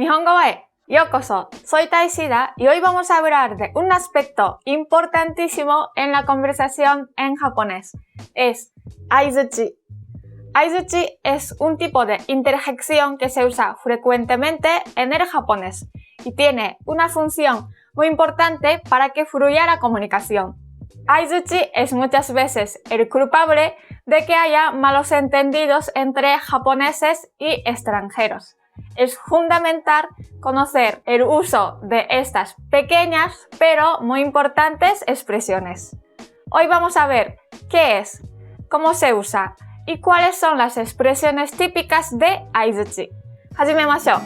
Nihongo e yokoso, soy Taishida y hoy vamos a hablar de un aspecto importantísimo en la conversación en japonés. Es aizuchi. Aizuchi es un tipo de interjección que se usa frecuentemente en el japonés y tiene una función muy importante para que fluya la comunicación. Aizuchi es muchas veces el culpable de que haya malos entendidos entre japoneses y extranjeros. Es fundamental conocer el uso de estas pequeñas pero muy importantes expresiones. Hoy vamos a ver qué es, cómo se usa y cuáles son las expresiones típicas de aizuchi. ¡Hajimemashou!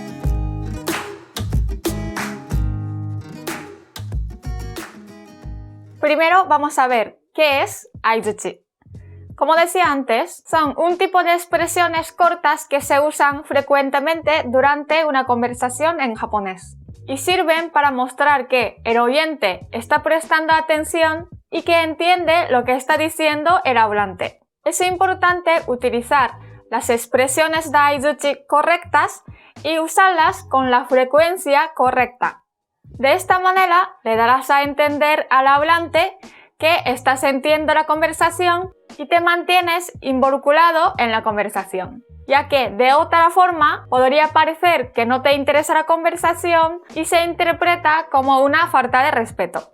Primero vamos a ver qué es aizuchi. Como decía antes, son un tipo de expresiones cortas que se usan frecuentemente durante una conversación en japonés y sirven para mostrar que el oyente está prestando atención y que entiende lo que está diciendo el hablante. Es importante utilizar las expresiones de aizuchi correctas y usarlas con la frecuencia correcta. De esta manera le darás a entender al hablante que estás entendiendo la conversación y te mantienes involucrado en la conversación, ya que de otra forma podría parecer que no te interesa la conversación y se interpreta como una falta de respeto.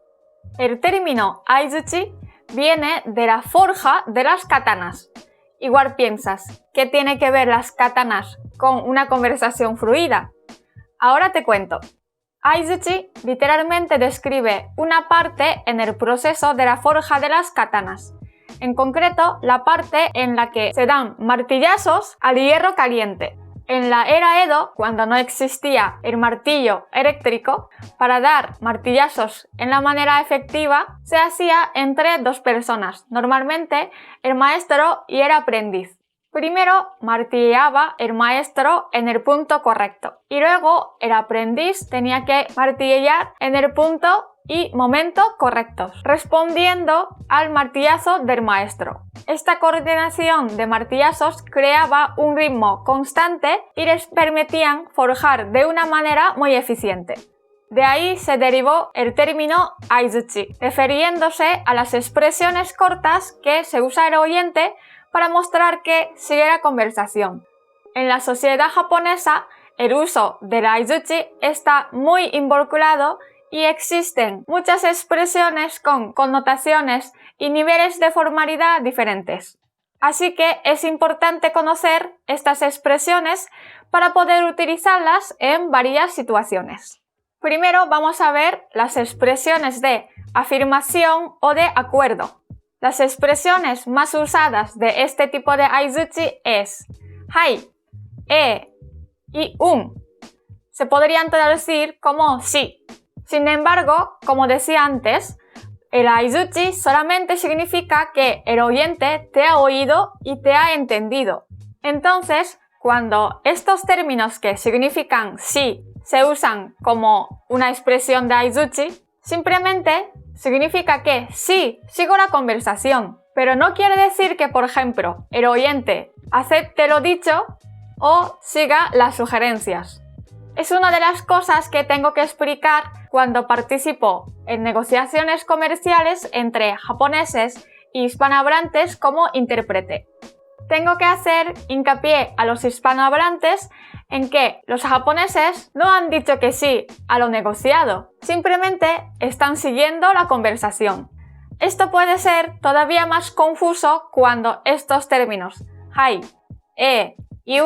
El término aizuchi viene de la forja de las katanas. Igual piensas, ¿qué tiene que ver las katanas con una conversación fluida? Ahora te cuento. Aizuchi literalmente describe una parte en el proceso de la forja de las katanas. En concreto, la parte en la que se dan martillazos al hierro caliente. En la era Edo, cuando no existía el martillo eléctrico, para dar martillazos en la manera efectiva se hacía entre dos personas, normalmente el maestro y el aprendiz. Primero martilleaba el maestro en el punto correcto y luego el aprendiz tenía que martillar en el punto y momento correctos, respondiendo al martillazo del maestro. Esta coordinación de martillazos creaba un ritmo constante y les permitían forjar de una manera muy eficiente. De ahí se derivó el término aizuchi, refiriéndose a las expresiones cortas que se usa el oyente para mostrar que sigue la conversación. En la sociedad japonesa, el uso del aizuchi está muy involucrado y existen muchas expresiones con connotaciones y niveles de formalidad diferentes. Así que es importante conocer estas expresiones para poder utilizarlas en varias situaciones. Primero vamos a ver las expresiones de afirmación o de acuerdo. Las expresiones más usadas de este tipo de aizuchi es hai, y Se podrían traducir como sí. Sin embargo, como decía antes, el aizuchi solamente significa que el oyente te ha oído y te ha entendido. Entonces, cuando estos términos que significan sí se usan como una expresión de aizuchi, simplemente significa que sí, sigo la conversación, pero no quiere decir que, por ejemplo, el oyente acepte lo dicho o siga las sugerencias. Es una de las cosas que tengo que explicar cuando participo en negociaciones comerciales entre japoneses y hispanohablantes como intérprete. Tengo que hacer hincapié a los hispanohablantes en que los japoneses no han dicho que sí a lo negociado, simplemente están siguiendo la conversación. Esto puede ser todavía más confuso cuando estos términos hai, y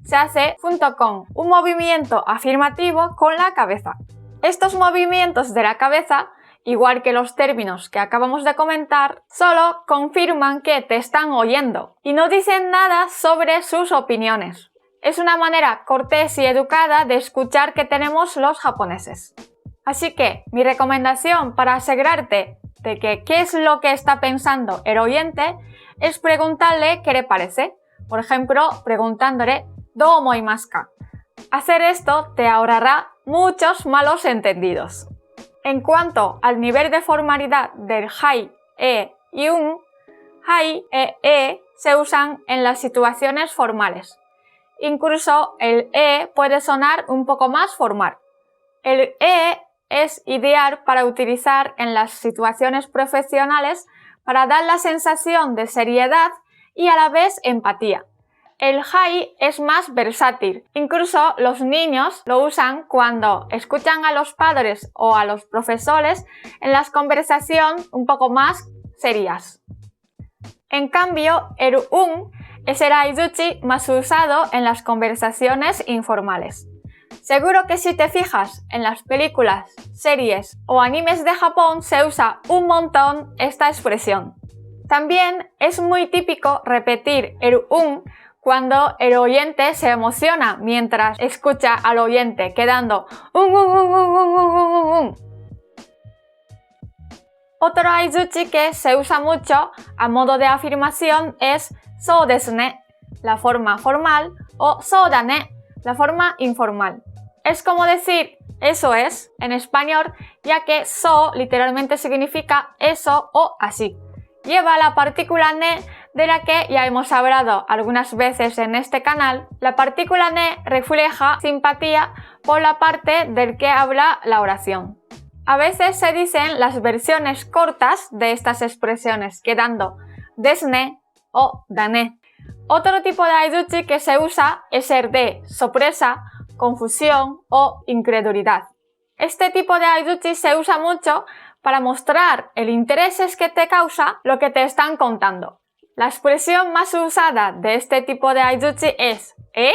se hace junto con un movimiento afirmativo con la cabeza. Estos movimientos de la cabeza, igual que los términos que acabamos de comentar, solo confirman que te están oyendo y no dicen nada sobre sus opiniones. Es una manera cortés y educada de escuchar que tenemos los japoneses. Así que mi recomendación para asegurarte de que qué es lo que está pensando el oyente es preguntarle qué le parece. Por ejemplo, preguntándole ¿dou omoimasu ka? Hacer esto te ahorrará muchos malos entendidos. En cuanto al nivel de formalidad del hai, y hai se usan en las situaciones formales incluso el e puede sonar un poco más formal. El e es ideal para utilizar en las situaciones profesionales para dar la sensación de seriedad y a la vez empatía. El jai es más versátil, incluso los niños lo usan cuando escuchan a los padres o a los profesores en las conversaciones un poco más serias. En cambio, el un es el aizuchi más usado en las conversaciones informales. Seguro que si te fijas en las películas, series o animes de Japón se usa un montón esta expresión. También es muy típico repetir el un cuando el oyente se emociona mientras escucha al oyente, quedando un. Otro aizuchi que se usa mucho a modo de afirmación es sou desu ne, la forma formal, o sou da ne, la forma informal. Es como decir eso es en español, ya que so literalmente significa eso o así. Lleva la partícula ne de la que ya hemos hablado algunas veces en este canal. La partícula ne refleja simpatía por la parte del que habla la oración. A veces se dicen las versiones cortas de estas expresiones, quedando desu ne o da ne. Otro tipo de aizuchi que se usa es el de sorpresa, confusión o incredulidad. Este tipo de aizuchi se usa mucho para mostrar el interés que te causa lo que te están contando. La expresión más usada de este tipo de aizuchi es ¿eh?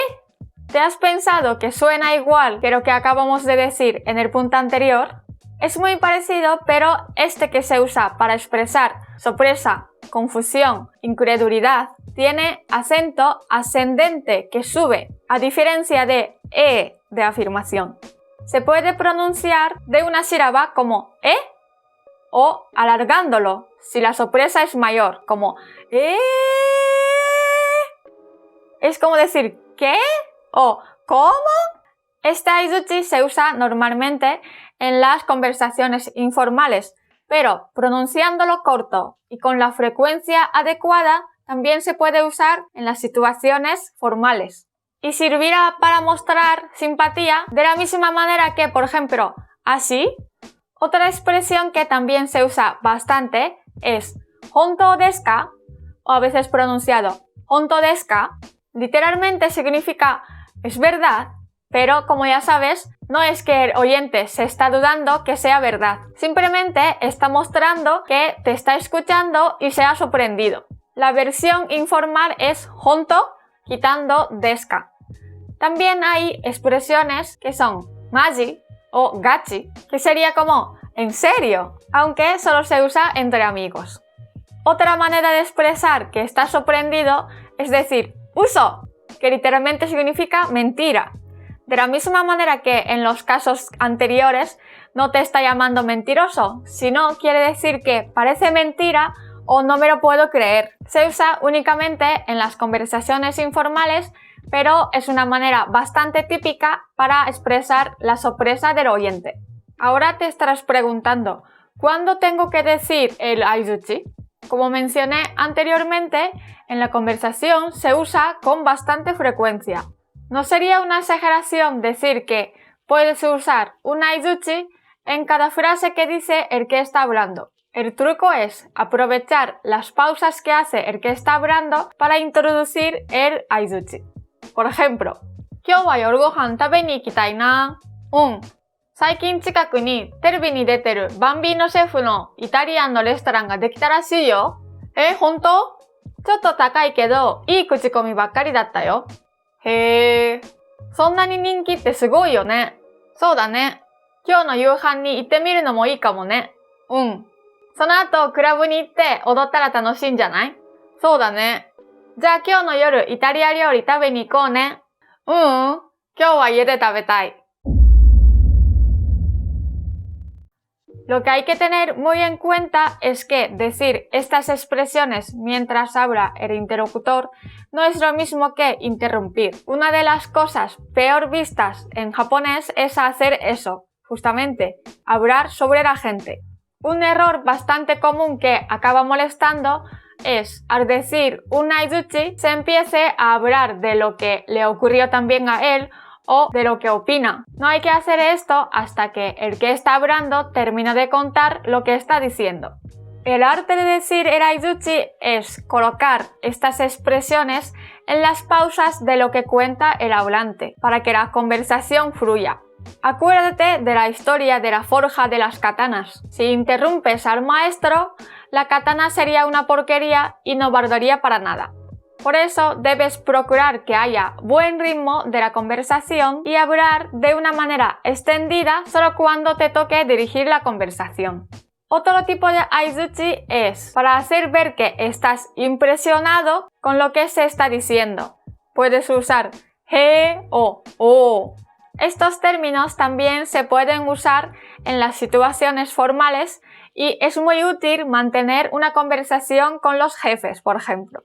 ¿Te has pensado que suena igual que lo que acabamos de decir en el punto anterior? Es muy parecido, pero este que se usa para expresar sorpresa, confusión, incredulidad, tiene acento ascendente que sube, a diferencia de e de afirmación. Se puede pronunciar de una sílaba como ¿eh? O alargándolo si la sorpresa es mayor, como ¿eh? Es como decir ¿qué? O ¿cómo? Este aizuchi se usa normalmente en las conversaciones informales, pero pronunciándolo corto y con la frecuencia adecuada también se puede usar en las situaciones formales. Y servirá para mostrar simpatía de la misma manera que, por ejemplo, así. Otra expresión que también se usa bastante es hontou desu ka, o a veces pronunciado hontou desu ka. Literalmente significa es verdad, pero como ya sabes, no es que el oyente se está dudando que sea verdad. Simplemente está mostrando que te está escuchando y se ha sorprendido. La versión informal es hontou, quitando desu ka. También hay expresiones que son maji o gachi, que sería como ¿en serio? Aunque solo se usa entre amigos. Otra manera de expresar que estás sorprendido es decir uso, que literalmente significa mentira. De la misma manera que en los casos anteriores no te está llamando mentiroso, sino quiere decir que parece mentira o no me lo puedo creer. Se usa únicamente en las conversaciones informales, pero es una manera bastante típica para expresar la sorpresa del oyente. Ahora te estarás preguntando, ¿cuándo tengo que decir el aizuchi? Como mencioné anteriormente, en la conversación se usa con bastante frecuencia. No sería una exageración decir que puedes usar un aizuchi en cada frase que dice el que está hablando. El truco es aprovechar las pausas que hace el que está hablando para introducir el aizuchi. Por ejemplo, 今日は夜ご飯食べに行きたいな。最近近くにテレビに出てるバンビーノシェフのイタリアンのレストランができたらしいよ。本当？ちょっと高いけど、いい口コミばっかりだったよ。へー。そんなに人気ってすごいよね。そうだね。今日の夕飯に行ってみるのもいいかもね。その後クラブに行って踊ったら楽しいんじゃない？そうだね。じゃあ今日の夜イタリア料理食べに行こうね。今日は家で食べたい。Lo que hay que tener muy en cuenta es que decir estas expresiones mientras habla el interlocutor no es lo mismo que interrumpir. Una de las cosas peor vistas en japonés es hacer eso, justamente, hablar sobre la gente. Un error bastante común que acaba molestando es, al decir un aizuchi, se empiece a hablar de lo que le ocurrió también a él o de lo que opina. No hay que hacer esto hasta que el que está hablando termina de contar lo que está diciendo. El arte de decir el aizuchi es colocar estas expresiones en las pausas de lo que cuenta el hablante, para que la conversación fluya. Acuérdate de la historia de la forja de las katanas. Si interrumpes al maestro, la katana sería una porquería y no valdría para nada. Por eso debes procurar que haya buen ritmo de la conversación y hablar de una manera extendida solo cuando te toque dirigir la conversación. Otro tipo de aizuchi es para hacer ver que estás impresionado con lo que se está diciendo. Puedes usar he o o. Estos términos también se pueden usar en las situaciones formales y es muy útil mantener una conversación con los jefes, por ejemplo.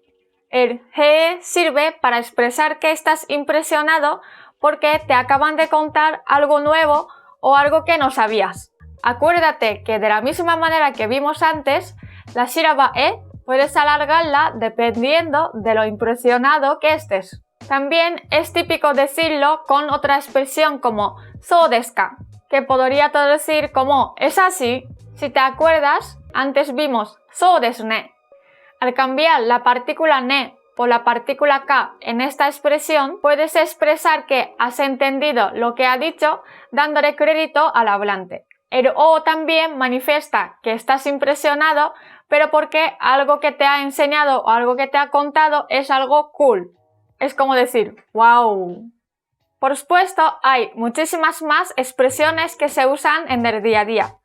El he sirve para expresar que estás impresionado porque te acaban de contar algo nuevo o algo que no sabías. Acuérdate que de la misma manera que vimos antes, la sílaba e puedes alargarla dependiendo de lo impresionado que estés. También es típico decirlo con otra expresión como "sou desu ka", que podría traducir como "es así". Si te acuerdas, antes vimos "sou desu ne". Al cambiar la partícula ne por la partícula ka en esta expresión, puedes expresar que has entendido lo que ha dicho dándole crédito al hablante. El o también manifiesta que estás impresionado, pero porque algo que te ha enseñado o algo que te ha contado es algo cool. Es como decir, wow. Por supuesto, hay muchísimas más expresiones que se usan en el día a día,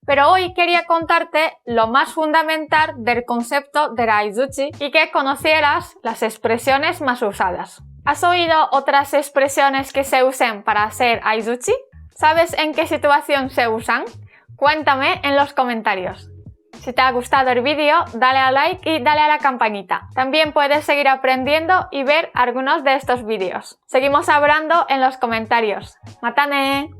pero hoy quería contarte lo más fundamental del concepto del aizuchi y que conocieras las expresiones más usadas. ¿Has oído otras expresiones que se usen para hacer aizuchi? ¿Sabes en qué situación se usan? Cuéntame en los comentarios. Si te ha gustado el vídeo, dale a like y dale a la campanita. También puedes seguir aprendiendo y ver algunos de estos vídeos. Seguimos hablando en los comentarios. ¡Mata ne!